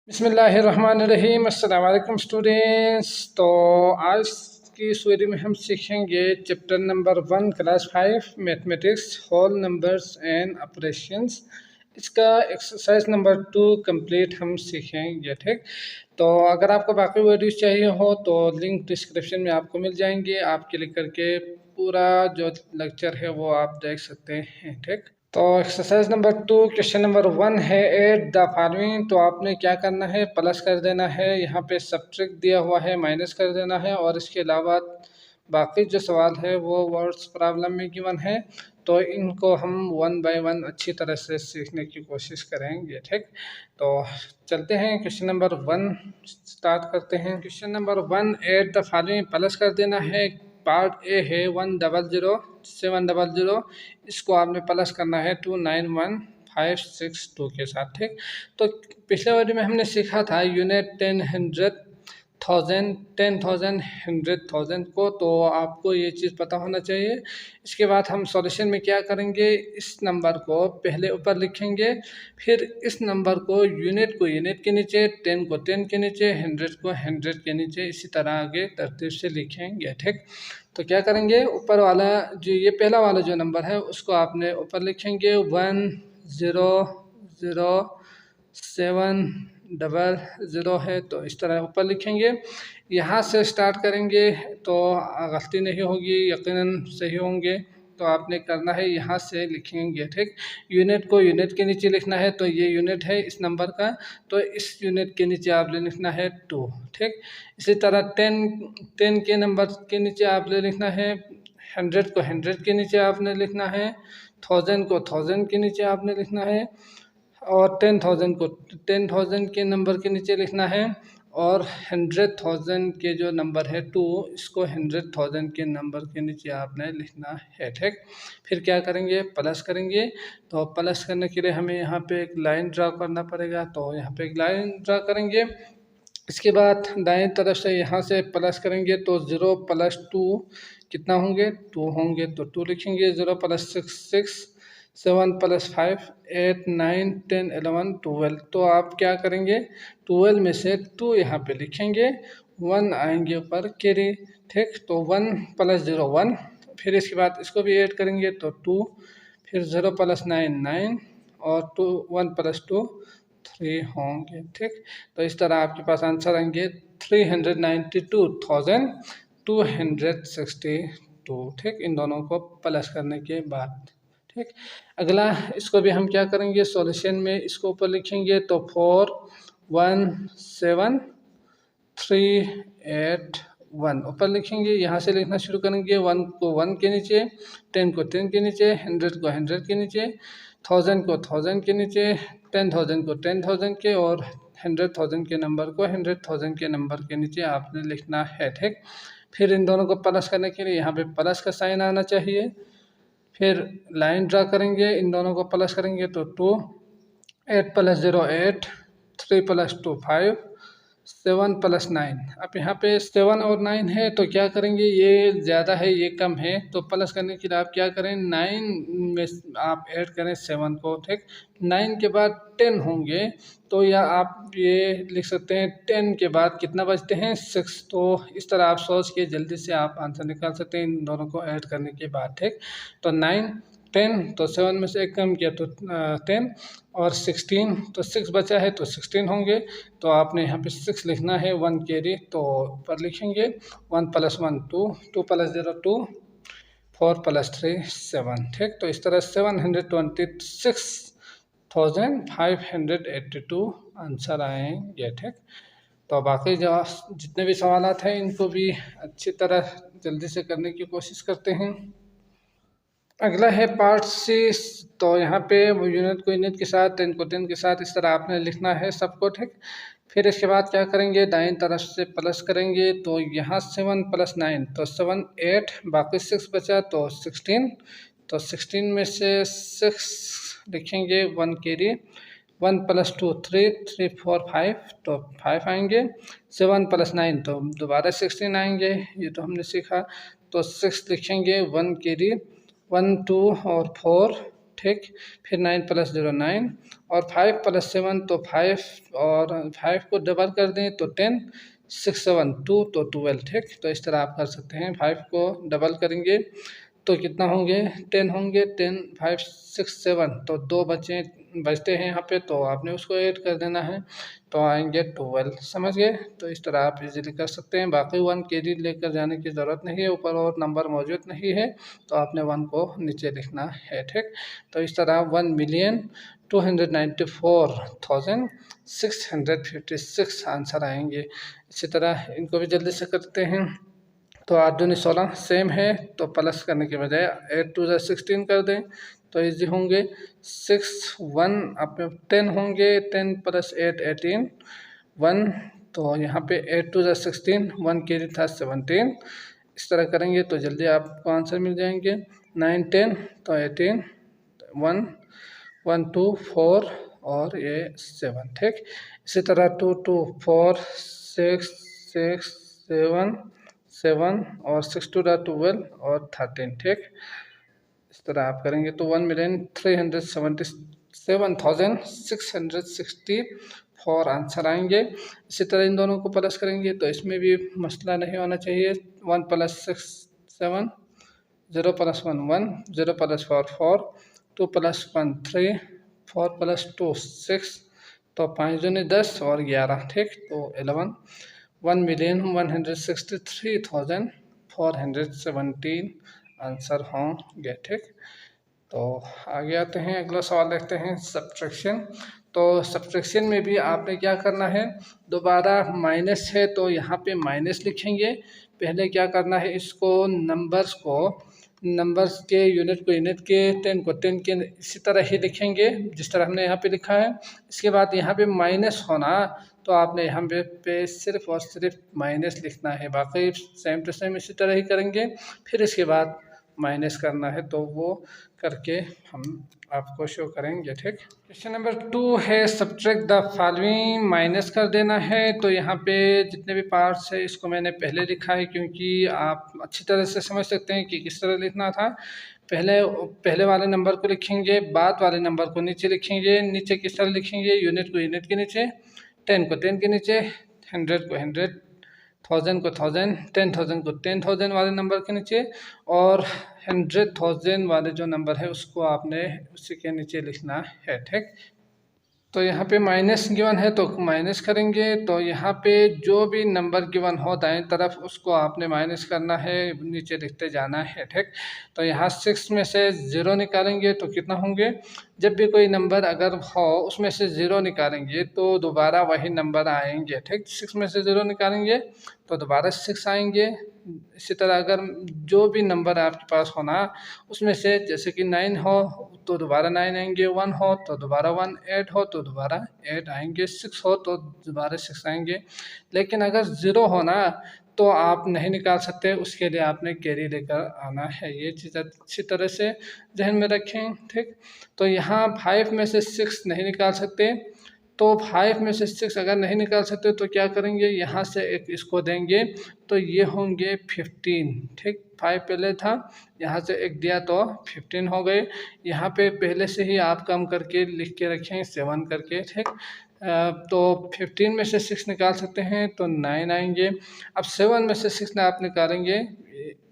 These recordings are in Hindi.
बिस्मिल्लाहिर्रहमानिर्रहीम। अस्सलाम वालेकुम स्टूडेंट्स। तो आज की इस वीडियो में हम सीखेंगे chapter number 1 class 5 mathematics whole numbers and operations. इसका एक्सरसाइज नंबर 2 कंप्लीट हम सीखेंगे। ठीक, तो अगर आपको बाकी वीडियोस चाहिए हो तो लिंक डिस्क्रिप्शन में आपको मिल जाएंगे। आप क्लिक करके पूरा जो लेक्चर है वो आप देख सकते हैं। ठीक, तो एक्सरसाइज नंबर 2 क्वेश्चन नंबर 1 है एट द फॉलोइंग। तो आपने क्या करना है, प्लस कर देना है, यहाँ पे सब्ट्रैक्ट दिया हुआ है माइनस कर देना है, और इसके अलावा बाकी जो सवाल है वो वर्ड्स प्रॉब्लम में गिवन है। तो इनको हम 1 बाय 1 अच्छी तरह से सीखने की कोशिश करेंगे। ठीक, तो चलते हैं क्वेश्चन नंबर 1 स्टार्ट करते हैं। Question number 1 at the following, plus कर देना है। पार्ट ए है 1000700, इसको आपने प्लस करना है 291562 के साथ। ठीक, तो पिछले वीडियो में हमने सीखा था यूनिट 10 100 1000 10,000 100,000 को, तो आपको ये चीज़ पता होना चाहिए। इसके बाद हम सॉल्यूशन में क्या करेंगे, इस नंबर को पहले ऊपर लिखेंगे, फिर इस नंबर को यूनिट के नीचे, 10 को 10 के नीचे, 100 को 100 के नीचे, इसी तरह आगे तरतीब से लिखेंगे। ठीक, तो क्या करेंगे, ऊपर वाला जो ये पहला वाला जो नंबर है उसको आपने ऊपर लिखेंगे 100700 है, तो इस तरह ऊपर लिखेंगे। यहाँ से स्टार्ट करेंगे तो गलती नहीं होगी, यकीनन सही होंगे। तो आपने करना है यहाँ से लिखेंगे। ठीक, यूनिट को यूनिट के नीचे लिखना है, तो ये यूनिट है इस नंबर का, तो इस यूनिट के नीचे आपने लिखना है 2। ठीक, इसी तरह 10 के नंबर के नीचे आपने लिखना है, 100 को 100 के नीचे आपने लिखना है, 1000 को 1000 के नीचे आपने लिखना है, और 10,000 को 10,000 के नंबर के नीचे लिखना है, और 100,000 के जो नंबर है 2, इसको 100,000 के नंबर के नीचे आपने लिखना है। ठीक, फिर क्या करेंगे, प्लस करेंगे। तो प्लस करने के लिए हमें यहाँ पे एक लाइन ड्रा करना पड़ेगा, तो यहाँ पे एक लाइन ड्रा करेंगे। इसके बाद दाएं तरफ से यहाँ से प्लस करेंगे, तो 0 + 2 कितना होंगे, 2 होंगे, तो 2 लिखेंगे। 0 + 6 6, 7 + 5 8 9 10 11 12। तो आप क्या करेंगे, 12 में से 2 यहाँ पे लिखेंगे, 1 आएंगे ऊपर कैरी। ठीक, तो 1 + 0 1, फिर इसके बाद इसको भी ऐड करेंगे तो 2, फिर 0 + 9 9, और 1 + 2 3 होंगे। ठीक, तो इस तरह आपके पास आंसर आएंगे 392,262। ठीक, इन दोनों को प्लस करने के बाद। ठीक, अगला इसको भी हम क्या करेंगे, सॉल्यूशन में इसको ऊपर लिखेंगे, तो 417381 ऊपर लिखेंगे। यहाँ से लिखना शुरू करेंगे, 1 को 1 के नीचे, 10 को 10 के नीचे, 100 को 100 के नीचे, 1000 को 1000 के नीचे, 10,000 को 10,000 के, और 100,000 के नंबर को 100,000 के नंबर के नीचे आपने लिखना है। ठीक, फिर इन दोनों को प्लस करने के लिए यहाँ पे प्लस का साइन आना चाहिए। फिर लाइन ड्रा करेंगे, इन दोनों को प्लस करेंगे तो 2, 8 + 0 8, 3 + 2 5, 7 + 9। अब यहाँ पे 7 और 9 है, तो क्या करेंगे, ये ज़्यादा है ये कम है, तो प्लस करने के लिए आप क्या करें, 9 में आप ऐड करें 7 को। ठीक, 9 के बाद 10 होंगे, तो या आप ये लिख सकते हैं 10 के बाद कितना बचते हैं, 6। तो इस तरह आप सोच के जल्दी से आप आंसर निकाल सकते हैं इन दोनों को ऐड करने के बाद। ठीक, तो 9 10, तो 7 में से एक कम किया तो 10, और 16, तो 6 बचा है तो 16 होंगे। तो आपने यहाँ पे 6 लिखना है, 1 कैरी, तो ऊपर लिखेंगे 1 + 1 2, 2 + 0 2, 4 + 3 7। ठीक, तो इस तरह 726,582 आंसर आएंगे। ठीक, तो बाकी जो जितने भी सवाल हैं इनको भी अच्छी तरह जल्दी से करने की कोशिश करते हैं। अगला है पार्ट सी। तो यहाँ पे यूनिट को यूनिट के साथ, 10 को 10 के साथ, इस तरह आपने लिखना है सबको। ठीक, फिर इसके बाद क्या करेंगे, दाएं तरफ से प्लस करेंगे, तो यहाँ 7 + 9, तो 7 8, बाकी 6 बचा तो 16, तो 16 में से 6 लिखेंगे, 1 कैरी, 1 + 2 3, 3 4 5, तो 5 आएंगे। 7 + 9, तो दोबारा 16 आएंगे, ये तो हमने सीखा, तो 6 लिखेंगे, 1 कैरी, 1 2 और 4, ठीक। फिर 9 + 0 9 और 5 + 7 तो 5 और 5 को डबल कर दें तो 10 6 7 2 तो 12 ठीक। तो इस तरह आप कर सकते हैं। 5 को डबल करेंगे तो कितना होंगे 10 होंगे 10 5 6 7 तो 2 बचते हैं यहाँ पे तो आपने उसको ऐड कर देना है तो आएंगे 12 समझ गए। तो इस तरह आप इजीली कर सकते हैं। बाकी 1 कैरी लेकर जाने की ज़रूरत नहीं है, ऊपर और नंबर मौजूद नहीं है तो आपने 1 को नीचे लिखना है ठीक। तो इस तरह 1,294,656 आंसर आएंगे। इसी तरह इनको भी जल्दी से करते हैं। तो 8 दूनी 16 सेम है तो प्लस करने के बजाय 8 2 16 कर दें तो इजी होंगे। 6 1 आप 10 होंगे 10 + 8 18 1 तो यहाँ पे 8 2 16 1 कैरी था 17। इस तरह करेंगे तो जल्दी आपको आंसर मिल जाएंगे। 9 10 तो 18 1 1 2 4 और ये 7 ठीक। इसी तरह 2 2 4 6 6 7 7 और 6 2 12 और 13 ठीक। इस तरह आप करेंगे तो 1,377,664 आंसर आएंगे। इसी तरह इन दोनों को प्लस करेंगे तो इसमें भी मसला नहीं होना चाहिए। 1 + 6 7 0 + 1 1 0 + 4 4 2 + 1 3 4 + 2 6 तो 5 दूनी 10 और 11 ठीक तो 11 1,163,417 आंसर होंगे ठीक। तो आगे आते हैं, अगला सवाल देखते हैं सब्ट्रैक्शन। तो सब्ट्रैक्शन में भी आपने क्या करना है, दोबारा माइनस है तो यहाँ पे माइनस लिखेंगे। पहले क्या करना है, इसको नंबर्स के यूनिट को यूनिट के 10 को 10 के इसी तरह ही लिखेंगे जिस तरह हमने यहाँ पे लिखा है। इसके बाद यहाँ पे माइनस होना तो आपने यहाँ पे सिर्फ और सिर्फ माइनस लिखना है, बाकी सेम टू सेम इसी तरह ही करेंगे। फिर इसके बाद माइनस करना है तो वो करके हम आपको शो करेंगे ठीक। क्वेश्चन नंबर 2 है सब्ट्रैक्ट द फॉलोइंग, माइनस कर देना है। तो यहाँ पे जितने भी पार्ट्स है इसको मैंने पहले लिखा है क्योंकि आप अच्छी तरह से समझ सकते हैं कि किस तरह लिखना था। पहले वाले नंबर को लिखेंगे, बाद वाले नंबर को नीचे लिखेंगे। नीचे किस तरह लिखेंगे, यूनिट को यूनिट के नीचे, 10 को 10 के नीचे, 100 को 100, 1000 को 1000, 10,000 को 10,000 वाले नंबर के नीचे और 100,000 वाले जो नंबर है उसको आपने उसी के नीचे लिखना है ठीक। तो यहाँ पे माइनस गिवन है तो माइनस करेंगे। तो यहाँ पे जो भी नंबर गिवन हो दाएं तरफ उसको आपने माइनस करना है, नीचे लिखते जाना है ठीक। तो यहाँ 6 में से 0 निकालेंगे तो कितना होंगे, जब भी कोई नंबर अगर हो उसमें से 0 निकालेंगे तो दोबारा वही नंबर आएंगे ठीक। 6 में से 0 निकालेंगे तो दोबारा 6 आएंगे। इसी तरह अगर जो भी नंबर आपके पास होना उसमें से जैसे कि 9 हो तो दोबारा 9 आएंगे, 1 हो तो दोबारा 1, 8 हो तो दोबारा 8 आएंगे, 6 हो तो दोबारा 6 आएंगे। लेकिन अगर 0 होना तो आप नहीं निकाल सकते, उसके लिए आपने कैरी लेकर आना है। ये चीज़ अच्छी तरह से ध्यान में रखें ठीक। तो यहाँ 5 में से 6 नहीं निकाल सकते, तो 5 में से 6 अगर नहीं निकाल सकते तो क्या करेंगे, यहाँ से एक इसको देंगे तो ये होंगे 15 ठीक। 5 पहले था, यहाँ से एक दिया तो 15 हो गए। यहाँ पे पहले से ही आप कम करके लिख के रखें 7 करके ठीक। तो 15 में से 6 निकाल सकते हैं तो 9 आएंगे। अब 7 में से 6 आप निकालेंगे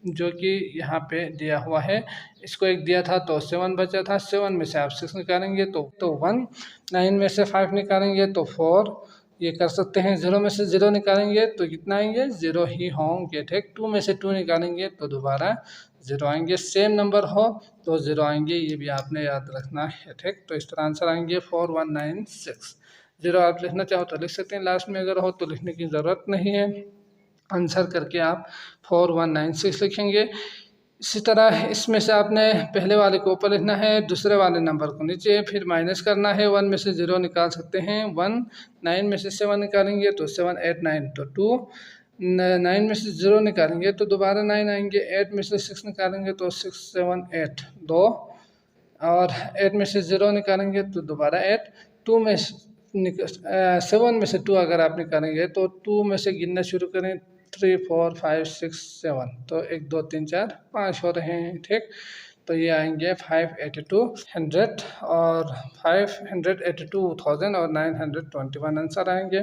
जो कि यहाँ पे दिया हुआ है, इसको एक दिया था तो 7 बचा था, 7 में से आप 6 निकालेंगे तो 1, 9 में से 5 निकालेंगे तो 4, ये कर सकते हैं। 0 में से 0 निकालेंगे तो कितना आएंगे, 0 ही होंगे ठीक। 2 में से 2 निकालेंगे तो दोबारा 0 आएंगे, सेम नंबर हो तो 0 आएंगे, ये भी आपने याद रखना है ठीक। तो इस तरह आंसर आएंगे 4196। 0 आप लिखना चाहो तो लिख सकते हैं, लास्ट में अगर हो तो लिखने की ज़रूरत नहीं है। आंसर करके आप 4196 लिखेंगे। इसी तरह इसमें से आपने पहले वाले को ऊपर लिखना है, दूसरे वाले नंबर को नीचे, फिर माइनस करना है। 1 में से 0 निकाल सकते हैं 1, 9 में से 7 निकालेंगे तो 7, 8 9 तो 2, 9 में से 0 निकालेंगे तो दोबारा 9 आएंगे। 8 में से 6 निकालेंगे तो 6 7 8 2, और 8 में से 0 निकालेंगे तो दोबारा 8। 2 में 7 में से 2 अगर आप निकालेंगे तो 2 में से गिनना शुरू करें, 3 4 5 6 7 तो 1 2 3 4 5 हो रहे हैं ठीक। तो ये आएंगे 58200 और 582,000 और 921 आंसर आएंगे।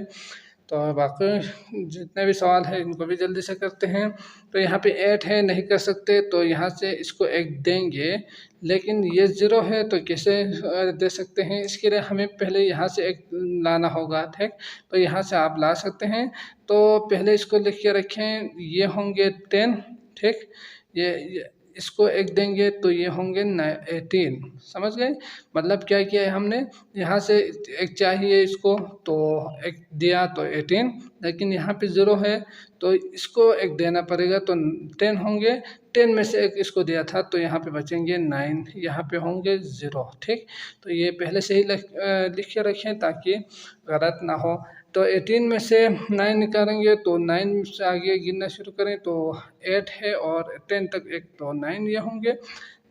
तो बाकी जितने भी सवाल है इनको भी जल्दी से करते हैं। तो यहाँ पे 8 है, नहीं कर सकते, तो यहाँ से इसको 1 देंगे, लेकिन ये 0 है तो कैसे दे सकते हैं? इसके लिए हमें पहले यहाँ से 1 लाना होगा, ठीक। तो यहाँ से आप ला सकते हैं। तो पहले इसको लिख के रखें, ये होंगे 10, ठीक। ये इसको 1 देंगे तो ये होंगे 18, समझ गए? मतलब क्या किया है हमने, यहाँ से 1 चाहिए इसको तो 1 दिया तो 18, लेकिन यहाँ पे 0 है तो इसको 1 देना पड़ेगा तो 10 होंगे। 10 में से 1 इसको दिया था तो यहाँ पे बचेंगे 9, यहाँ पे होंगे 0, ठीक। तो ये पहले से ही लिख के रखें ताकि गलत ना हो। तो 18 में से 9 निकालेंगे तो 9 से आगे गिनना शुरू करें तो 8 है और 10 तक 1 तो 9 ये होंगे।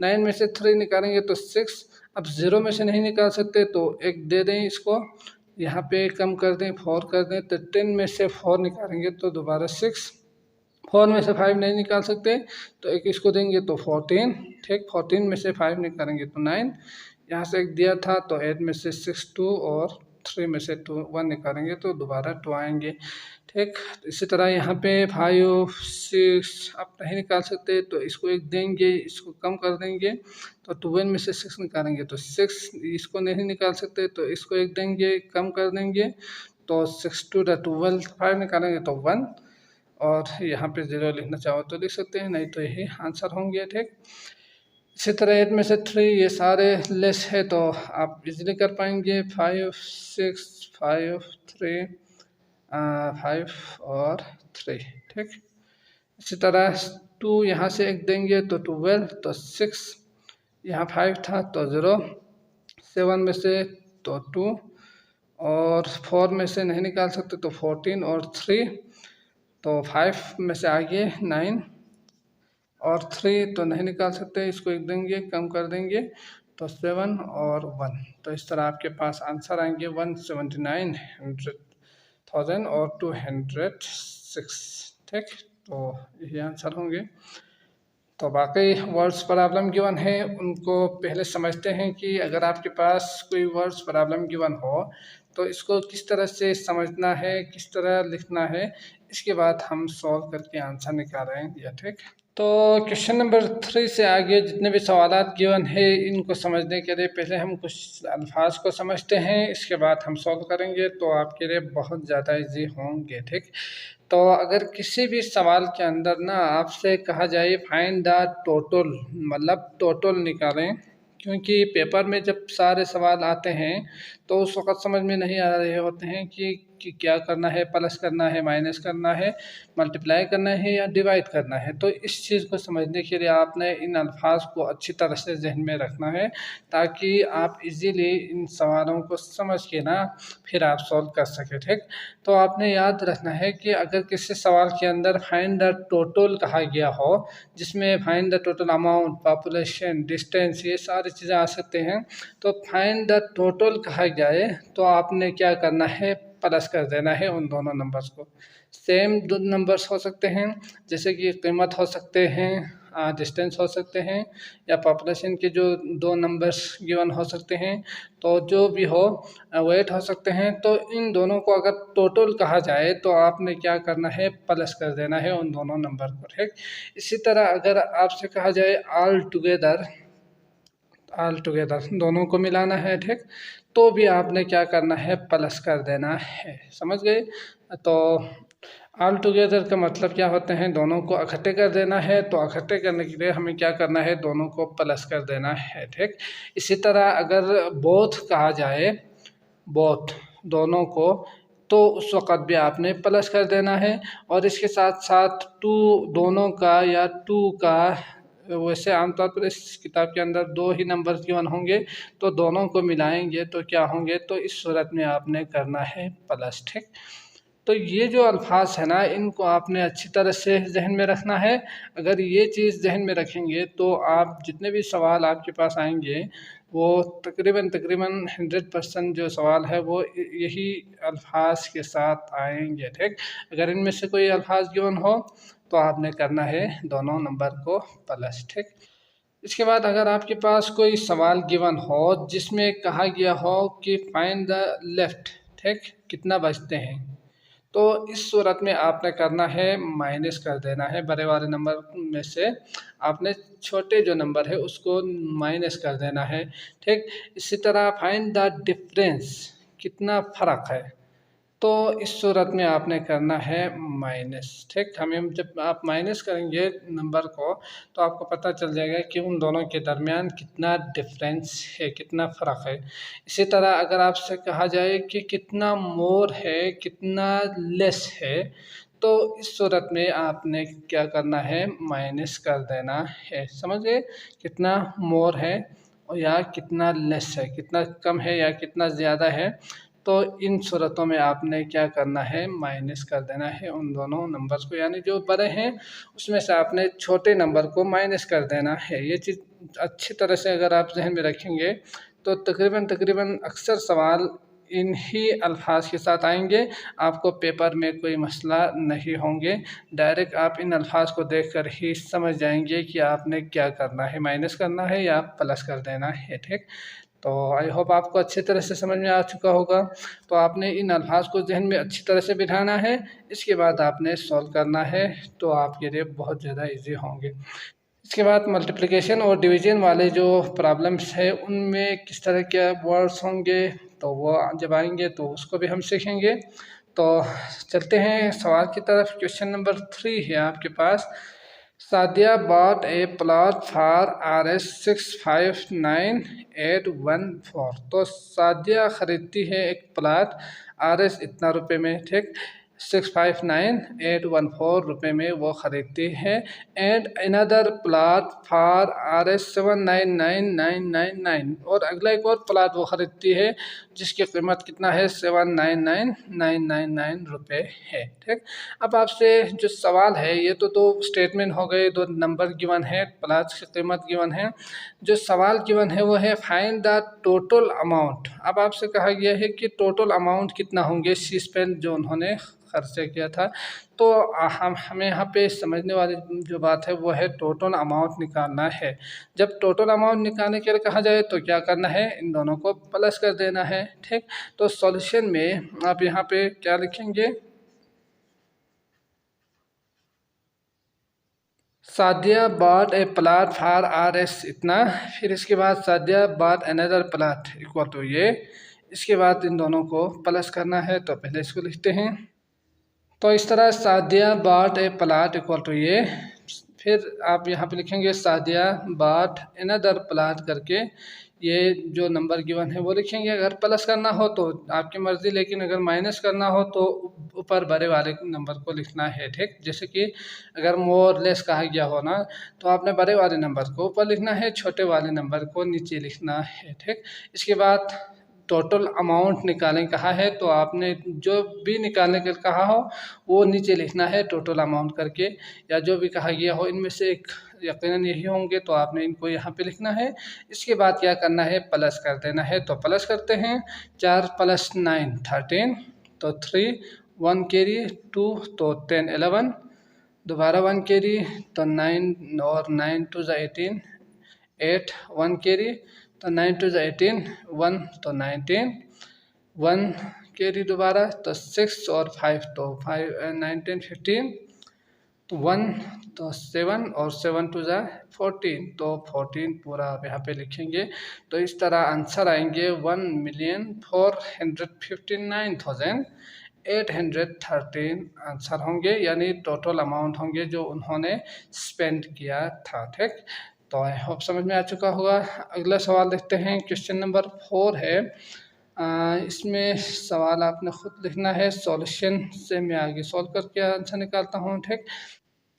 9 में से 3 निकालेंगे तो 6। अब 0 में से नहीं निकाल सकते तो 1 दे दें इसको, यहाँ पे कम कर दें 4 कर दें। तो 10 में से 4 निकालेंगे तो दोबारा 6। 4 में से 5 नहीं निकाल सकते तो 1 इसको देंगे तो 14, ठीक। 14 में से 5 निकालेंगे तो 9, यहाँ से 1 दिया था तो 8 में से 6 2 और 3 में से 1 निकालेंगे तो दोबारा 2 आएंगे, ठीक। इसी तरह यहाँ पे 5 6 आप नहीं निकाल सकते तो इसको 1 देंगे, इसको कम कर देंगे तो 12 में से 6 निकालेंगे तो 6, इसको नहीं निकाल सकते तो इसको 1 देंगे, कम कर देंगे तो 6 2 12, 5 निकालेंगे तो 1, और यहाँ पे 0 लिखना चाहो तो लिख सकते हैं, नहीं तो यही आंसर होंगे, ठीक। इसी तरह 8 में से 3 ये सारे लेस है तो आप इजीली कर पाएंगे। 5 6 5 3 5 और 3, ठीक। इसी तरह 2 यहाँ से 1 देंगे तो 12, तो 6 यहाँ 5 था तो 0, 7 में से तो 2 और 4 में से नहीं निकाल सकते तो 14 और 3, तो 5 में से आगे 9 और 3 तो नहीं निकाल सकते, इसको 1 देंगे, कम कर देंगे तो 7 और 1। तो इस तरह आपके पास आंसर आएंगे 179,000 और 206, ठीक। तो यही आंसर होंगे। तो बाकी वर्ड्स प्रॉब्लम गिवन है उनको पहले समझते हैं कि अगर आपके पास कोई वर्ड्स प्रॉब्लम गिवन हो तो इसको किस तरह से समझना है, किस तरह लिखना है, इसके बाद हम सॉल्व करके आंसर निकालेंगे, ठीक। तो क्वेश्चन नंबर 3 से आगे जितने भी सवालात गिवन है इनको समझने के लिए पहले हम कुछ अल्फाज को समझते हैं, इसके बाद हम सॉल्व करेंगे तो आपके लिए बहुत ज़्यादा इजी होंगे, ठीक। तो अगर किसी भी सवाल के अंदर ना आपसे कहा जाए फाइंड द टोटल, मतलब टोटल निकालें, क्योंकि पेपर में जब सारे सवाल आते हैं तो उस वक़्त समझ में नहीं आ रहे होते हैं कि क्या करना है, प्लस करना है, माइनस करना है, मल्टीप्लाई करना है या डिवाइड करना है। तो इस चीज़ को समझने के लिए आपने इन अल्फाज को अच्छी तरह से जहन में रखना है ताकि आप इजीली इन सवालों को समझ के ना फिर आप सॉल्व कर सकें, ठीक। तो आपने याद रखना है कि अगर किसी सवाल के अंदर फाइंड द टोटल कहा गया हो, जिसमें find the total amount, population, distance, ये सारी चीज़ें आ सकते हैं, तो फाइंड द टोटल कहा जाए तो आपने क्या करना है, प्लस कर देना है उन दोनों नंबर्स को। सेम दो नंबर्स हो सकते हैं, जैसे कि कीमत हो सकते हैं, डिस्टेंस हो सकते हैं, या पॉपुलेशन के जो 2 नंबर्स गिवन हो सकते हैं, तो जो भी हो, वेट हो सकते हैं। तो इन दोनों को अगर टोटल कहा जाए तो आपने क्या करना है, प्लस कर देना है उन दोनों नंबर को, ठीक। इसी तरह अगर आपसे कहा जाए ऑल टुगेदर दोनों को मिलाना है, ठीक, तो भी आपने क्या करना है, प्लस कर देना है, समझ गए। तो ऑल टुगेदर का मतलब क्या होते हैं, दोनों को इकट्ठे कर देना है, तो इकट्ठे करने के लिए हमें क्या करना है, दोनों को प्लस कर देना है, ठीक। इसी तरह अगर बोथ कहा जाए, बोथ दोनों को, तो उस वक़्त भी आपने प्लस कर देना है। और इसके साथ साथ टू दोनों का या टू का, वैसे आमतौर पर इस किताब के अंदर 2 ही नंबर गिवन होंगे, तो दोनों को मिलाएंगे तो क्या होंगे, तो इस सूरत में आपने करना है प्लस, ठीक। तो ये जो अल्फाज है ना, इनको आपने अच्छी तरह से जहन में रखना है। अगर ये चीज़ जहन में रखेंगे तो आप जितने भी सवाल आपके पास आएंगे वो तकरीबन 100% जो सवाल है वो यही अल्फाज के साथ आएंगे, ठीक। अगर इनमें से कोई अल्फाज गिवन हो तो आपने करना है दोनों नंबर को प्लस, ठीक। इसके बाद अगर आपके पास कोई सवाल गिवन हो जिसमें कहा गया हो कि फाइंड द लेफ्ट, ठीक, कितना बचते हैं, तो इस सूरत में आपने करना है माइनस कर देना है बड़े वाले नंबर में से आपने छोटे जो नंबर है उसको माइनस कर देना है, ठीक। इसी तरह फाइंड द डिफरेंस, कितना फ़र्क है, तो इस सूरत में आपने करना है माइनस, ठीक। हमें जब आप माइनस करेंगे नंबर को तो आपको पता चल जाएगा कि उन दोनों के दरमियान कितना डिफरेंस है, कितना फ़र्क है। इसी तरह अगर आपसे कहा जाए कि कितना मोर है, कितना लेस है, तो इस सूरत में आपने क्या करना है, माइनस कर देना है, समझ गए, कितना मोर है या कितना लेस है, कितना कम है या कितना ज़्यादा है, तो इन सूरतों में आपने क्या करना है, माइनस कर देना है उन दोनों नंबर्स को, यानी जो बड़े हैं उसमें से आपने छोटे नंबर को माइनस कर देना है। ये चीज़ अच्छी तरह से अगर आप जहन में रखेंगे तो तकरीबन तकरीबन अक्सर सवाल इन्हीं अल्फाज के साथ आएंगे, आपको पेपर में कोई मसला नहीं होंगे, डायरेक्ट आप इन अल्फाज को देखकर ही समझ जाएंगे कि आपने क्या करना है, माइनस करना है या प्लस कर देना है, ठीक। तो आई होप आपको अच्छी तरह से समझ में आ चुका होगा। तो आपने इन अल्फाज को जहन में अच्छी तरह से बिठाना है, इसके बाद आपने सॉल्व करना है, तो आपके लिए बहुत ज़्यादा इजी होंगे। इसके बाद मल्टीप्लिकेशन और डिवीजन वाले जो प्रॉब्लम्स है उनमें किस तरह के वर्ड्स होंगे, तो वो जब आएंगे तो उसको भी हम सीखेंगे। तो चलते हैं सवाल की तरफ। क्वेश्चन नंबर 3 है आपके पास। Sadia bought a plot for Rs 659,814। तो सादिया ख़रीदती है एक प्लाट RS इतना रुपए में, ठीक, 659,814 में वो ख़रीदती है। And another plot for RS 799,999, और अगला एक और प्लाट वो ख़रीदती है जिसकी कीमत कितना है, 799,999 है, ठीक। अब आपसे जो सवाल है, ये तो दो स्टेटमेंट हो गए, दो नंबर गिवन है, प्लाट की कीमत गिवन है। जो सवाल गिवन है वो है फाइंड द टोटल अमाउंट। अब आपसे कहा गया है कि टोटल अमाउंट कितना होंगे सी स्पेंड जो उन्होंने खर्चा किया था। तो हमें यहाँ पे समझने वाली जो बात है वो है टोटल अमाउंट निकालना है। जब टोटल अमाउंट निकालने के लिए कहा जाए तो क्या करना है, इन दोनों को प्लस कर देना है, ठीक। तो सॉल्यूशन में आप यहाँ पे क्या लिखेंगे, Sadia bought a plot for RS इतना, फिर इसके बाद Sadia bought another plot equal to ये, इसके बाद इन दोनों को प्लस करना है, तो पहले इसको लिखते हैं। तो इस तरह Sadia bought a plot equal to ये, फिर आप यहाँ पे लिखेंगे सादिया बॉट अनदर प्लाट करके ये जो नंबर गिवन है वो लिखेंगे। अगर प्लस करना हो तो आपकी मर्ज़ी, लेकिन अगर माइनस करना हो तो ऊपर बड़े वाले नंबर को लिखना है, ठीक। जैसे कि अगर मोर लेस कहा गया हो ना, तो आपने बड़े वाले नंबर को ऊपर लिखना है, छोटे वाले नंबर को नीचे लिखना है, ठीक। इसके बाद टोटल अमाउंट निकालें कहा है, तो आपने जो भी निकालने के कहा हो वो नीचे लिखना है टोटल अमाउंट करके, या जो भी कहा गया हो इनमें से एक यकीनन यही होंगे, तो आपने इनको यहाँ पे लिखना है। इसके बाद क्या करना है, प्लस कर देना है। तो प्लस करते हैं, 4 + 9 13, तो 3 1 कैरी 2, तो 10 11, दोबारा 1 कैरी तो 9, और 9 2 18, 8 1 कैरी तो 9 2 18, 1 तो 19, 1 कैरी दोबारा तो 6 और 5 तो 5 19 15, तो 1 तो 7 और 7 2 14, तो 14 पूरा आप यहाँ पे लिखेंगे। तो इस तरह आंसर आएंगे 1,459,813 आंसर होंगे, यानी टोटल अमाउंट होंगे जो उन्होंने स्पेंड किया था, ठीक। तो आई होप समझ में आ चुका होगा। अगला सवाल देखते हैं। क्वेश्चन नंबर 4 है। इसमें सवाल आपने खुद लिखना है, सॉल्यूशन से मैं आगे सॉल्व करके आंसर निकालता हूँ, ठीक।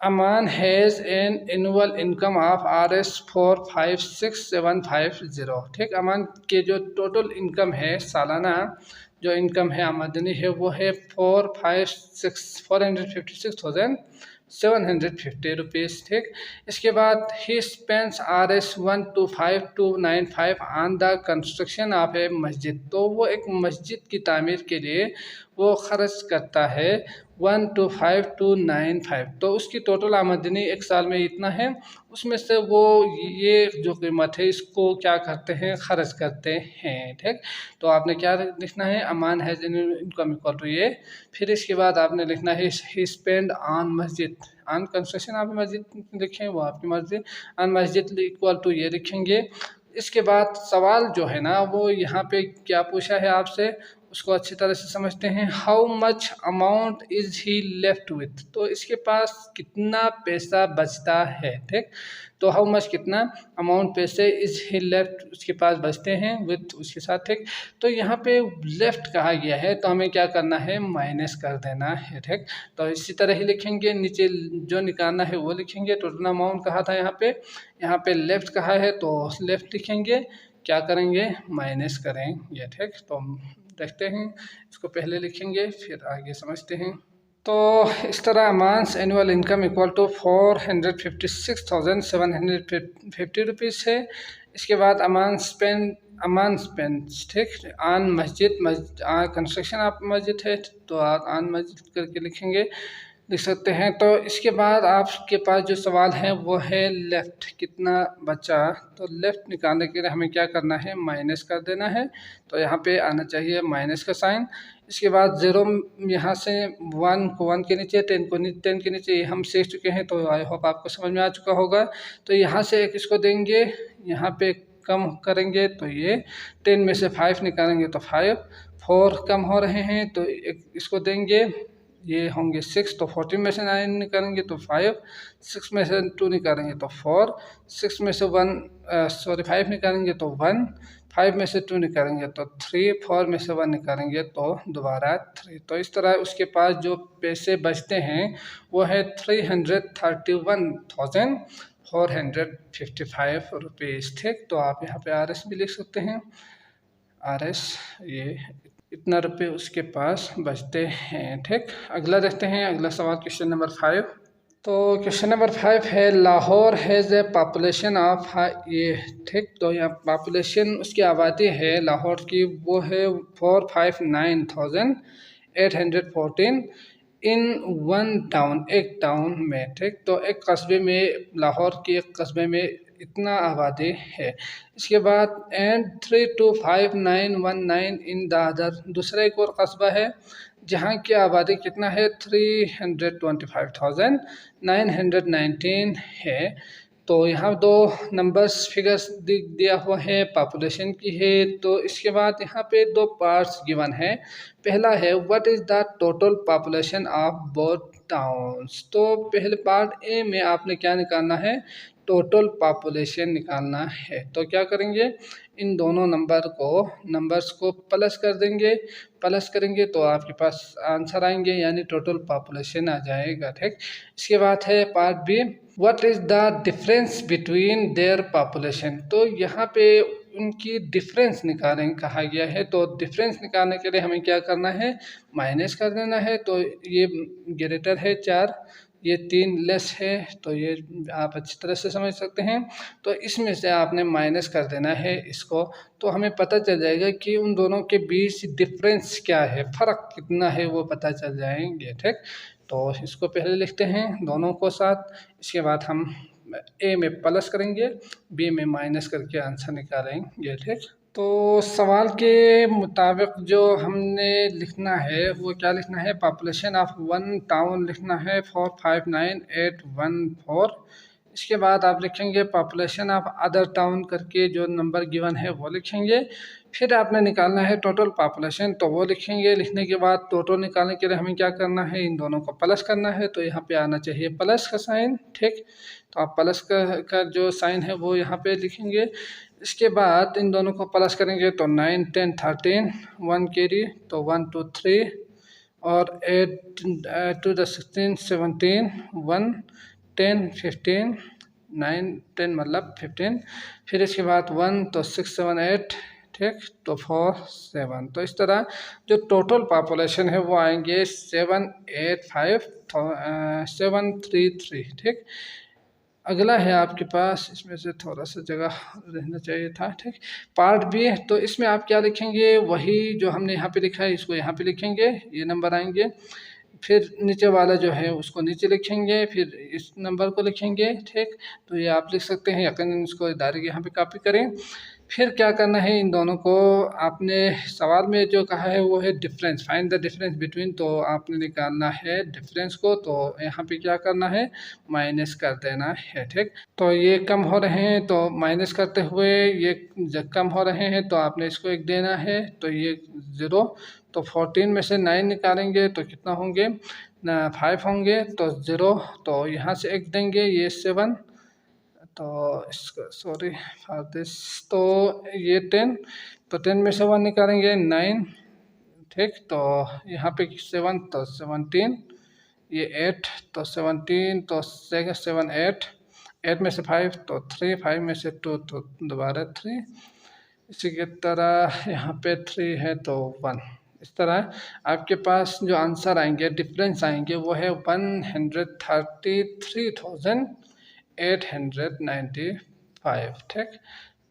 Aman has an annual income of RS 456,750, ठीक। अमान के जो टोटल इनकम है, सालाना जो इनकम है, आमदनी है, वो है 456,750 रुपीज़, ठीक। इसके बाद ही spends RS 125,295 on the construction of a masjid. तो वो एक मस्जिद की तामीर के लिए वो खर्च करता है 125,295। तो उसकी टोटल आमदनी एक साल में इतना है, उसमें से वो ये जो कीमत है इसको क्या करते हैं, खर्च करते हैं। ठीक, तो आपने क्या लिखना है, अमान हैज इनकम इक्वल टू ये। फिर इसके बाद आपने लिखना है ही स्पेंड ऑन मस्जिद, ऑन कंस्ट्रक्शन आप मस्जिद लिखें वो आपकी मर्जी, ऑन मस्जिद इक्वल टू ये लिखेंगे। इसके बाद सवाल जो है ना वो यहाँ पे क्या पूछा है आपसे, उसको अच्छी तरह से समझते हैं। How much amount is he left with, तो इसके पास कितना पैसा बचता है। ठीक, तो हाउ मच कितना, अमाउंट पैसे, इज ही लेफ्ट उसके पास बचते हैं, विथ उसके साथ। ठीक, तो यहाँ पे लेफ्ट कहा गया है तो हमें क्या करना है, माइनस कर देना है। ठीक, तो इसी तरह ही लिखेंगे, नीचे जो निकालना है वो लिखेंगे। टोटल अमाउंट कहा था यहाँ पे लेफ्ट कहा है तो लेफ्ट लिखेंगे, क्या करेंगे, माइनस करेंगे। ठीक, तो हम देखते हैं, इसको पहले लिखेंगे फिर आगे समझते हैं। तो इस तरह Aman's annual income equal to 456,750 rupees है। इसके बाद अमान स्पेंड ठीक, आन मस्जिद कंस्ट्रक्शन आप मस्जिद है तो आप आन मस्जिद करके लिख सकते हैं। तो इसके बाद आपके पास जो सवाल है वो है लेफ़्ट कितना बचा, तो लेफ़्ट निकालने के लिए हमें क्या करना है, माइनस कर देना है। तो यहाँ पे आना चाहिए माइनस का साइन। इसके बाद ज़ीरो, यहाँ से 1 के नीचे 10 के नीचे ये हम सीख चुके हैं, तो आई होप आपको समझ में आ चुका होगा। तो यहाँ से एक इसको देंगे, यहाँ पे कम करेंगे तो ये 10 में से 5 निकालेंगे तो 5, 4 कम हो रहे हैं तो एक इसको देंगे, ये होंगे 6, तो 14 में से 9 निकालेंगे तो 5, 6 में से 2 निकालेंगे तो 4, 6 में से 5 निकालेंगे तो 1, 5 में से 2 निकालेंगे तो 3, 4 में से 1 निकालेंगे तो दोबारा 3। तो इस तरह उसके पास जो पैसे बचते हैं वो है 331,455 रुपीज़। ठीक, तो आप यहाँ पे RS भी लिख सकते हैं, RS ये इतना रुपये उसके पास बचते हैं। ठीक, अगला देखते हैं, अगला सवाल क्वेश्चन नंबर 5। तो क्वेश्चन नंबर 5 है Lahore has a population of ये। ठीक, तो यहाँ पॉपुलेशन उसकी आबादी है लाहौर की वो है 459,814 इन वन टाउन, एक टाउन में। ठीक, तो एक कस्बे में, लाहौर के एक कस्बे में इतना आबादी है। इसके बाद एंड 325,919 इन द अदर, दूसरा एक और कस्बा है जहाँ की आबादी कितना है, 325,919 है। तो यहाँ दो नंबर्स फिगर्स दिया हुआ है, पॉपुलेशन की है। तो इसके बाद यहाँ पे दो पार्ट्स गिवन है। पहला है what is the total population of both towns. तो पहले पार्ट ए में आपने क्या निकालना है, टोटल पॉपुलेशन निकालना है। तो क्या करेंगे, इन दोनों नंबर्स को प्लस कर देंगे, प्लस करेंगे तो आपके पास आंसर आएंगे, यानी टोटल पॉपुलेशन आ जाएगा। ठीक, इसके बाद है part B, what is the difference between their population. तो यहाँ पे उनकी डिफरेंस निकालें कहा गया है। तो डिफरेंस निकालने के लिए हमें क्या करना है, माइनस कर देना है। तो ये ग्रेटर है 4, ये 3 लेस है, तो ये आप अच्छी तरह से समझ सकते हैं। तो इसमें से आपने माइनस कर देना है इसको, तो हमें पता चल जाएगा कि उन दोनों के बीच डिफरेंस क्या है, फ़र्क कितना है वो पता चल जाएंगे। ठीक, तो इसको पहले लिखते हैं दोनों को साथ, इसके बाद हम ए में प्लस करेंगे, बी में माइनस करके आंसर निकालेंगे। ठीक, तो सवाल के मुताबिक जो हमने लिखना है वो क्या लिखना है, पॉपुलेशन ऑफ वन टाउन लिखना है 459,814। इसके बाद आप लिखेंगे पॉपुलेशन ऑफ अदर टाउन करके जो नंबर गिवन है वो लिखेंगे। फिर आपने निकालना है टोटल पॉपुलेशन, तो वो लिखेंगे। लिखने के बाद टोटल निकालने के लिए हमें क्या करना है, इन दोनों को प्लस करना है। तो यहाँ पे आना चाहिए प्लस का साइन। ठीक, तो आप प्लस का जो साइन है वो यहाँ पे लिखेंगे। इसके बाद इन दोनों को प्लस करेंगे तो 9, 10, 13, 1 कैरी तो 1, 2, 3 और 8 2 16, 17, 1, 10, 15, 9, 10 मतलब 15। फिर इसके बाद 1 तो 6, 7, 8, ठीक, तो 4, 7। तो इस तरह जो टोटल पॉपुलेशन है वो आएंगे 785,733। ठीक, अगला है आपके पास, इसमें से थोड़ा सा जगह रहना चाहिए था, ठीक। पार्ट बी है, तो इसमें आप क्या लिखेंगे, वही जो हमने यहाँ पे लिखा है इसको यहाँ पे लिखेंगे, ये नंबर आएंगे, फिर नीचे वाला जो है उसको नीचे लिखेंगे, फिर इस नंबर को लिखेंगे, ठीक। तो ये आप लिख सकते हैं, यकीनन इसको डायरेक्ट यहाँ पे कॉपी करें। फिर क्या करना है, इन दोनों को आपने सवाल में जो कहा है वो है difference, find the difference between, तो आपने निकालना है डिफरेंस को, तो यहाँ पे क्या करना है, माइनस कर देना है, ठीक। तो ये कम हो रहे हैं तो माइनस करते हुए ये जब कम हो रहे हैं तो आपने इसको एक देना है, तो ये 0, तो 14 में से 9 निकालेंगे तो कितना होंगे, 5 होंगे, तो 0, तो यहाँ से एक देंगे, ये 7, तो इसका सॉरी फॉर दिस, तो ये 10, तो 10 में से 1 निकालेंगे 9, ठीक। तो यहाँ पे 7, तो 17, ये 8, तो 17, तो 7 8, 8 में से 5 तो 3, 5 में से 2 तो दोबारा 3, इसी की तरह यहाँ पे 3 है तो 1। इस तरह आपके पास जो आंसर आएंगे, डिफरेंस आएंगे, वो है 133,895, ठीक।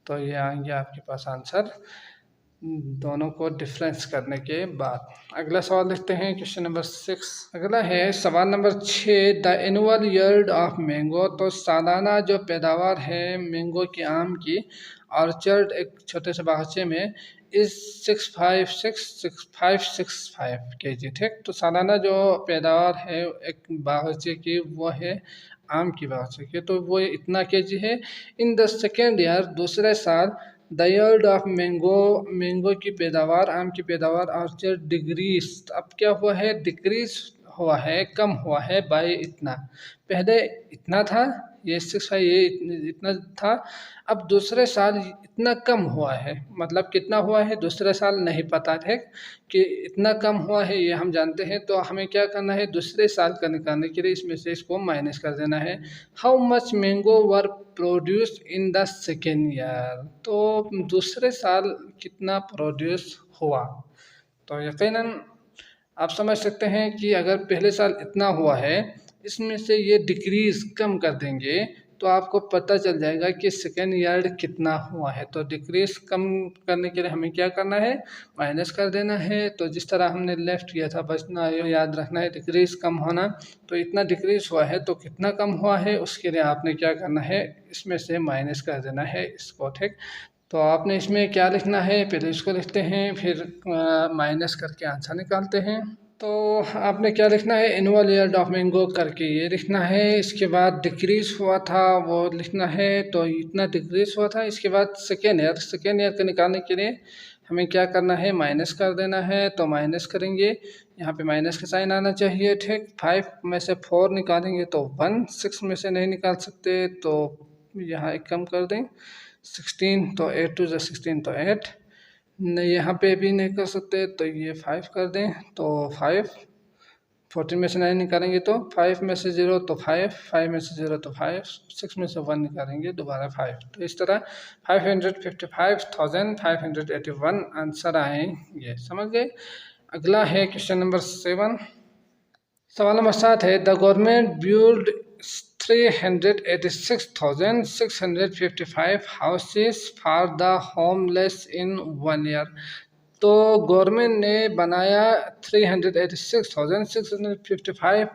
तो ये आएंगे आपके पास आंसर दोनों को डिफरेंस करने के बाद। अगला सवाल देखते हैं, क्वेश्चन नंबर 6। अगला है सवाल number 6, the annual yield of mango, तो सालाना जो पैदावार है मैंगो की, आम की, ऑर्चर्ड एक छोटे से बागीचे में, इस 565 kg, ठीक। तो सालाना जो पैदावार है एक बागीचे की वो है आम की बागीचे की, तो वो इतना kg है। इन द सेकेंड ईयर, दूसरे साल, द यील्ड ऑफ मैंगो की पैदावार, आम की पैदावार, ऑर्चर्ड डिक्रीज, अब क्या हुआ है, डिक्रीज हुआ है, कम हुआ है, बाय इतना, पहले इतना था, ये 65 ये इतना था, अब दूसरे साल इतना कम हुआ है, मतलब कितना हुआ है दूसरे साल नहीं पता है कि इतना कम हुआ है, ये हम जानते हैं, तो हमें क्या करना है, दूसरे साल का निकालने के लिए इसमें से इसको माइनस कर देना है। How much mango were produce in the second year, तो दूसरे साल कितना प्रोड्यूस हुआ, तो यकीनन आप समझ सकते हैं कि अगर पहले साल इतना हुआ है, इसमें से ये डिक्रीज कम कर देंगे तो आपको पता चल जाएगा कि सेकेंड ईयर कितना हुआ है। तो डिक्रीज कम करने के लिए हमें क्या करना है, माइनस कर देना है। तो जिस तरह हमने लेफ्ट किया था, बचना याद रखना है, डिक्रीज कम होना, तो इतना डिक्रीज हुआ है तो कितना कम हुआ है, उसके लिए आपने क्या करना है, इसमें से माइनस कर देना है इसको, ठीक। तो आपने इसमें क्या लिखना है, पहले इसको लिखते हैं, फिर माइनस करके आंसर निकालते हैं। तो आपने क्या लिखना है, एनुअल यील्ड ऑफ मैंगो करके ये लिखना है, इसके बाद डिक्रीज हुआ था वो लिखना है, तो इतना डिक्रीज हुआ था। इसके बाद सेकेंड ईयर का निकालने के लिए हमें क्या करना है, माइनस कर देना है, तो माइनस करेंगे, यहाँ पे माइनस का साइन आना चाहिए, ठीक। 5 में से 4 निकालेंगे तो 1, 6 में से नहीं निकाल सकते तो यहाँ एक कम कर दें, 16, तो 8 to 16 तो 8, नहीं यहाँ पे भी नहीं कर सकते तो ये 5 कर दें, तो 5, 14 में से 9 निकालेंगे तो 5 में से 0 तो 5 में से 0 तो 5, 6 में से 1 निकालेंगे दोबारा 5, तो इस तरह 555,581 आंसर आएंगे, समझ गए। अगला है क्वेश्चन नंबर 7। सवाल नंबर 7 है, the government build 386,655 houses for the homeless in 1 year, तो गवर्नमेंट ने बनाया 386,655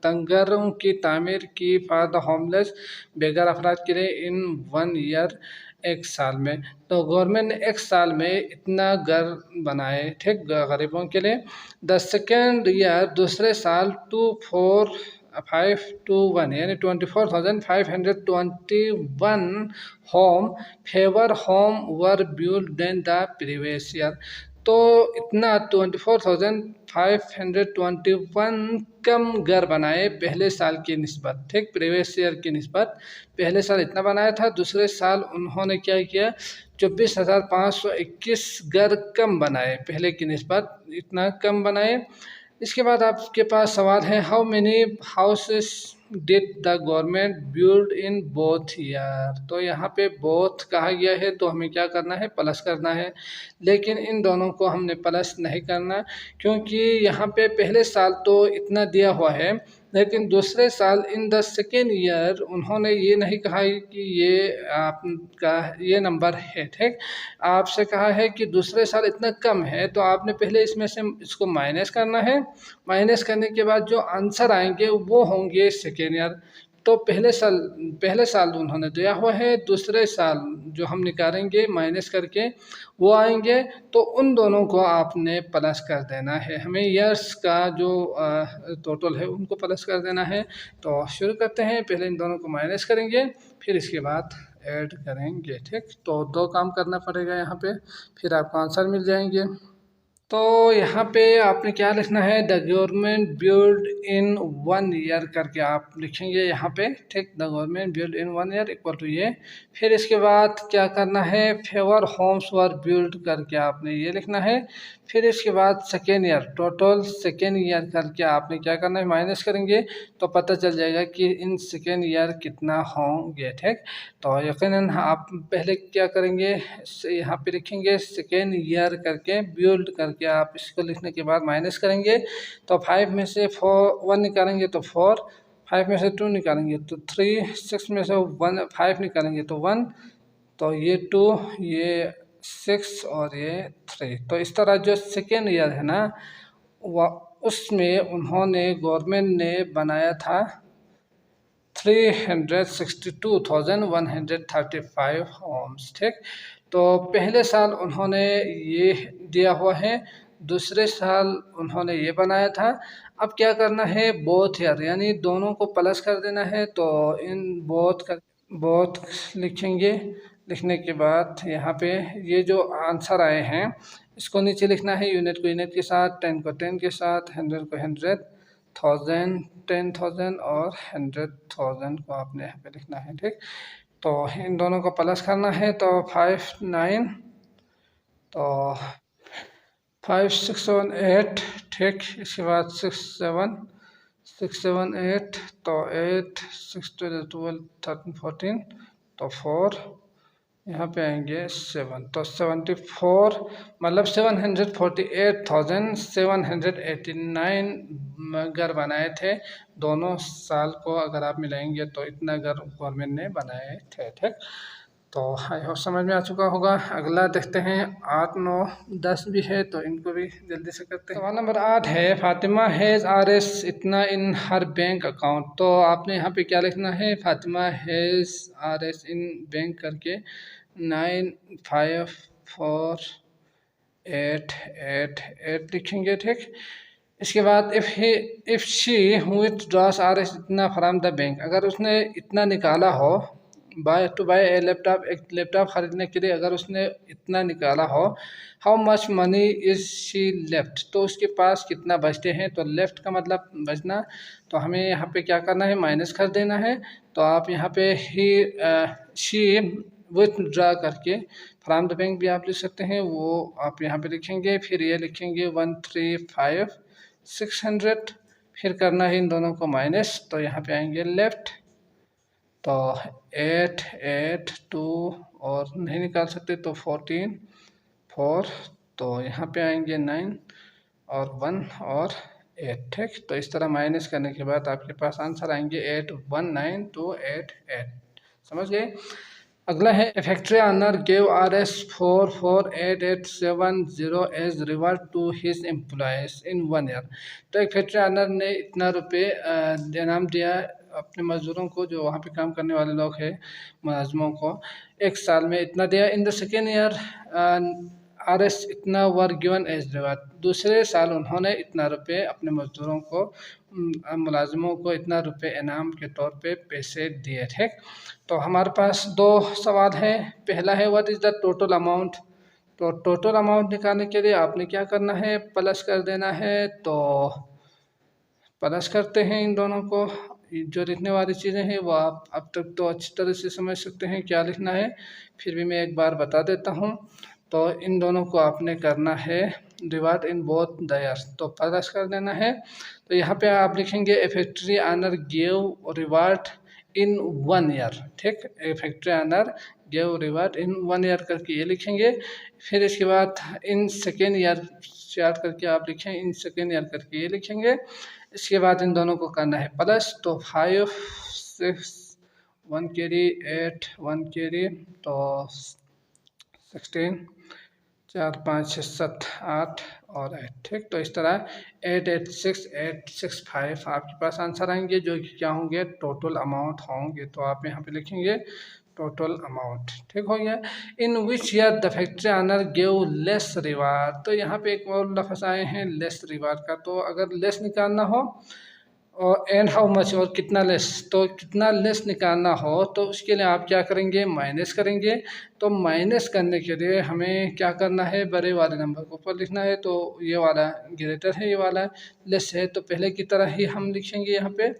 दंगरों की तामीर की फॉर द होमलेस, बेघर अफराद के लिए, इन 1 ईयर, एक साल में। तो गवर्नमेंट ने एक साल में इतना घर बनाए, ठीक, गरीबों के लिए। द सेकेंड ईयर, दूसरे साल, 24521 यानी 24,521 home fewer home were build than the previous year, तो इतना 24,521 कम घर बनाए पहले साल की निस्बत, ठीक, प्रीवियस ईयर की निस्बत। पहले साल इतना बनाया था, दूसरे साल उन्होंने क्या किया, 24,521 घर कम बनाए, पहले की निस्बत इतना कम बनाए। इसके बाद आपके पास सवाल है, how many houses did the government build in both year, तो यहाँ पे बोथ कहा गया है तो हमें क्या करना है, प्लस करना है, लेकिन इन दोनों को हमने प्लस नहीं करना, क्योंकि यहाँ पे पहले साल तो इतना दिया हुआ है, लेकिन दूसरे साल इन द सेकेंड ईयर उन्होंने ये नहीं कहा कि ये आपका ये नंबर है, ठीक। आपसे कहा है कि दूसरे साल इतना कम है, तो आपने पहले इसमें से इसको माइनस करना है। माइनस करने के बाद जो आंसर आएंगे वो होंगे सेकेंड ईयर। तो पहले साल उन्होंने दिया हुआ है, दूसरे साल जो हम निकालेंगे माइनस करके वो आएंगे, तो उन दोनों को आपने प्लस कर देना है। हमें ईयर्स का जो टोटल है उनको प्लस कर देना है। तो शुरू करते हैं, पहले इन दोनों को माइनस करेंगे, फिर इसके बाद ऐड करेंगे, ठीक। तो दो काम करना पड़ेगा यहाँ पे, फिर आपको आंसर मिल जाएंगे। तो यहाँ पे आपने क्या लिखना है, the government build in 1 year करके आप लिखेंगे यहाँ पे, ठीक। The government build in 1 year equal to ये। फिर इसके बाद क्या करना है, फेवर होम्स वर बिल्ड करके आपने ये लिखना है। फिर इसके बाद second year, total second year करके आपने क्या करना है, माइनस करेंगे, तो पता चल जाएगा कि इन सेकेंड ईयर कितना होंगे, ठीक। तो यकीनन आप पहले क्या करेंगे, यहाँ पे लिखेंगे सेकेंड ईयर करके बिल्ड करके आप इसको लिखने के बाद माइनस करेंगे, तो 5 में से 1 निकालेंगे तो 4, 5 में से 2 निकालेंगे तो 3, 6 में से 5 निकालेंगे तो 1, तो ये 2, ये 6 और ये 3। तो इस तरह जो सेकेंड ईयर है ना, उसमें उन्होंने गवर्नमेंट ने बनाया था 362,135 होम्स, ठीक। तो पहले साल उन्होंने ये दिया हुआ है, दूसरे साल उन्होंने ये बनाया था। अब क्या करना है, बोथ ईयर यानी दोनों को प्लस कर देना है। तो इन बोथ लिखेंगे, लिखने के बाद यहाँ पे ये जो आंसर आए हैं इसको नीचे लिखना है, यूनिट को यूनिट के साथ, 10 को 10 के साथ, 100 को 100, 1000 10,000 और 100,000 को आपने यहाँ पे लिखना है, ठीक। तो इन दोनों को प्लस करना है, तो 5 9, तो 5 6 7 8, ठीक। इसके बाद 6 7 8, तो 8 6 12 13 14, तो 4 यहाँ पे आएंगे 7, तो 74 मतलब 748,789 घर बनाए थे दोनों साल को। अगर आप मिलाएंगे तो इतना घर गवर्नमेंट ने बनाए थे, ठीक। तो आई होप समझ में आ चुका होगा। अगला देखते हैं, 8 9 10 भी है, तो इनको भी जल्दी से करते हैं। सवाल नंबर 8 है, फातिमा हैज़ RS इतना इन हर बैंक अकाउंट। तो आपने यहाँ पे क्या लिखना है, Fatima has RS in bank करके 95488 लिखेंगे, ठीक। इसके बाद इफ़ शी विथड्रॉस RS इतना फ्रॉम द बैंक, अगर उसने इतना निकाला हो बाय ए लैपटॉप, एक लैपटॉप ख़रीदने के लिए अगर उसने इतना निकाला हो, how much money is she left, तो उसके पास कितना बचते हैं। तो लेफ्ट का मतलब बचना, तो हमें यहाँ पे क्या करना है, माइनस कर देना है। तो आप यहाँ पे शी विथड्रॉ करके फ्रॉम द बैंक भी आप लिख सकते हैं, वो आप यहाँ पे लिखेंगे। फिर ये लिखेंगे 135,600, फिर करना है इन दोनों को माइनस, तो यहाँ पे आएंगे लेफ्ट, तो 8 8 2 और नहीं निकाल सकते तो 14 4, तो यहाँ पे आएंगे 9 और 1 और 8, ठीक। तो इस तरह माइनस करने के बाद आपके पास आंसर आएंगे 819288, समझ गए। अगला है, a factory owner gave RS 448,870 as reward to his employees in 1 year. तो एक फैक्ट्री ऑनर ने इतना रुपये इनाम दिया अपने मजदूरों को, जो वहाँ पे काम करने वाले लोग हैं, मुलाजमों को, एक साल में इतना दिया। In the second year RS इतना वर गिवन एज रिवार्ड, दूसरे साल उन्होंने इतना रुपये अपने मजदूरों को, मुलाजमों को इतना रुपये इनाम के तौर पे पैसे दिए, ठीक। तो हमारे पास दो सवाल है। पहला है, what is the total amount. तो टोटल अमाउंट निकालने के लिए आपने क्या करना है, प्लस कर देना है। तो प्लस करते हैं इन दोनों को, जो लिखने वाली चीज़ें हैं वो आप अब तक तो अच्छी तरह से समझ सकते हैं क्या लिखना है, फिर भी मैं एक बार बता देता हूँ। तो इन दोनों को आपने करना है divide in both the years, तो प्लस कर देना है। तो यहाँ पे आप लिखेंगे, a factory owner give reward in 1 year, ठीक। A factory owner gave reward in 1 year करके ये लिखेंगे। फिर इसके बाद इन सेकेंड ईयर स्टार्ट करके आप लिखें, इन सेकेंड ईयर करके ये लिखेंगे। इसके बाद इन दोनों को करना है प्लस, तो 5 6 1 कैरी 8 1 कैरी, तो 16 4 5 6 7 8 और 8, ठीक। तो इस तरह 8 8 6 8 6 5 आपके पास आंसर आएंगे, जो कि क्या होंगे, टोटल अमाउंट होंगे। तो आप यहाँ पे लिखेंगे टोटल अमाउंट, ठीक हो गया। In which year the factory owner give less reward, तो यहाँ पे एक और लफ्ज़ आए हैं लेस रिवार्ड का। तो अगर लेस निकालना हो और एंड हाउ मच, और कितना लेस, तो कितना लेस निकालना हो तो उसके लिए आप क्या करेंगे, माइनस करेंगे। तो माइनस करने के लिए हमें क्या करना है, बड़े वाले नंबर को ऊपर लिखना है। तो ये वाला ग्रेटर है, ये वाला लेस है, तो पहले की तरह ही हम लिखेंगे यहाँ पे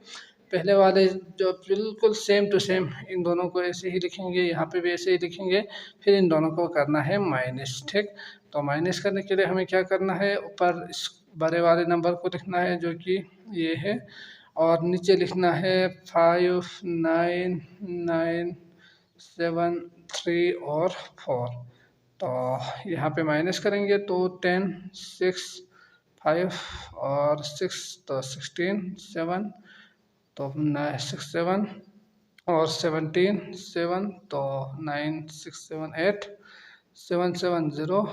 पहले वाले जो बिल्कुल सेम टू सेम, इन दोनों को ऐसे ही लिखेंगे, यहाँ पे भी ऐसे ही लिखेंगे। फिर इन दोनों को करना है माइनस, ठीक। तो माइनस करने के लिए हमें क्या करना है, ऊपर इस बड़े वाले नंबर को लिखना है जो कि ये है, और नीचे लिखना है 5 9 9 7 3 और 4। तो यहाँ पे माइनस करेंगे तो 10 6 5 और 6, तो 16 7, तो 9 6 7 और 17 7, तो 9 6 7 8 7 7 0।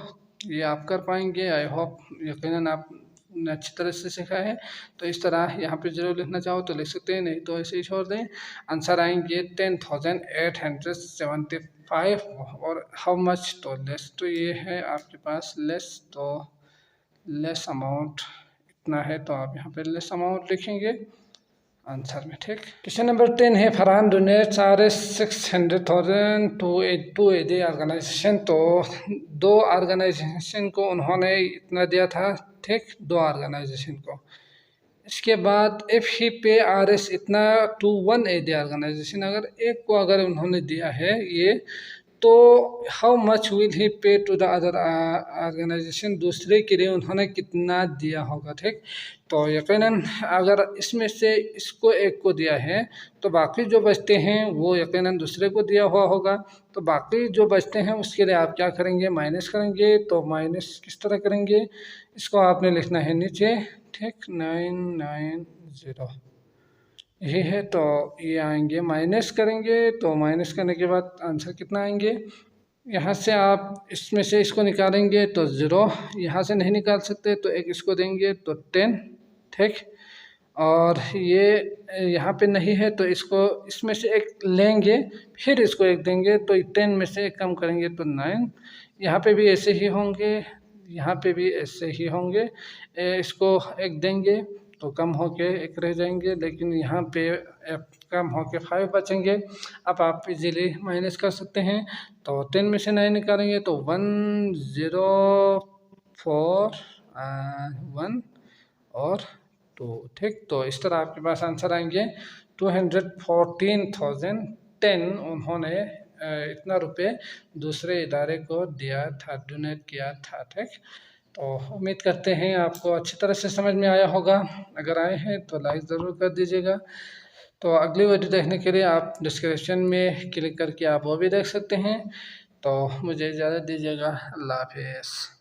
ये आप कर पाएंगे, आई होप यकीनन आपने अच्छी तरह से सीखा है। तो इस तरह यहाँ पे 0 लिखना चाहो तो लिख सकते हैं, नहीं तो ऐसे ही छोड़ दें। आंसर आएंगे 10,875। और हाउ मच, तो लेस, तो ये है आपके पास लेस, तो लेस अमाउंट इतना है, तो आप यहाँ पे लेस अमाउंट लिखेंगे आंसर में, ठीक। क्वेश्चन नंबर 10 है, Farhan donates $600,000 to a organization. तो 2 ऑर्गेनाइजेशन को उन्होंने इतना दिया था, ठीक, 2 ऑर्गेनाइजेशन को। इसके बाद इफ़ ही पे RS इतना टू 1 ए ऑर्गेनाइजेशन, अगर एक को अगर उन्होंने दिया है ये, तो हाउ मच विल ही पे टू द अदर ऑर्गेनाइजेशन, दूसरे के लिए उन्होंने कितना दिया होगा, ठीक। तो यकीनन अगर इसमें से इसको एक को दिया है तो बाकी जो बचते हैं वो यकीनन दूसरे को दिया हुआ होगा। तो बाकी जो बचते हैं उसके लिए आप क्या करेंगे, माइनस करेंगे। तो माइनस किस तरह करेंगे, इसको आपने लिखना है नीचे, ठीक, 990 यही है। तो ये आएंगे, माइनस करेंगे, तो माइनस करने के बाद आंसर कितना आएंगे, यहाँ से आप इसमें से इसको निकालेंगे तो 0, यहाँ से नहीं निकाल सकते तो एक इसको देंगे तो 10, ठीक। और ये यहाँ पे नहीं है तो इसको इसमें से एक लेंगे, फिर इसको एक देंगे, तो 10 में से एक कम करेंगे तो 9। यहाँ पे भी ऐसे ही होंगे, यहाँ पे भी ऐसे ही होंगे, इसको एक देंगे तो कम होके एक रह जाएंगे, लेकिन यहाँ पे कम होके 5 बचेंगे। अब आप इजीली माइनस कर सकते हैं। तो 10 में से 9 निकालेंगे तो 104 1 और 2, ठीक। तो इस तरह आपके पास आंसर आएंगे 214,010 उन्होंने इतना रुपये दूसरे इदारे को दिया था, डोनेट किया था, ठीक। तो उम्मीद करते हैं आपको अच्छी तरह से समझ में आया होगा। अगर आए हैं तो लाइक ज़रूर कर दीजिएगा। तो अगली वीडियो देखने के लिए आप डिस्क्रिप्शन में क्लिक करके आप वो भी देख सकते हैं। तो मुझे इजाज़त दीजिएगा, अल्लाह हाफिज़।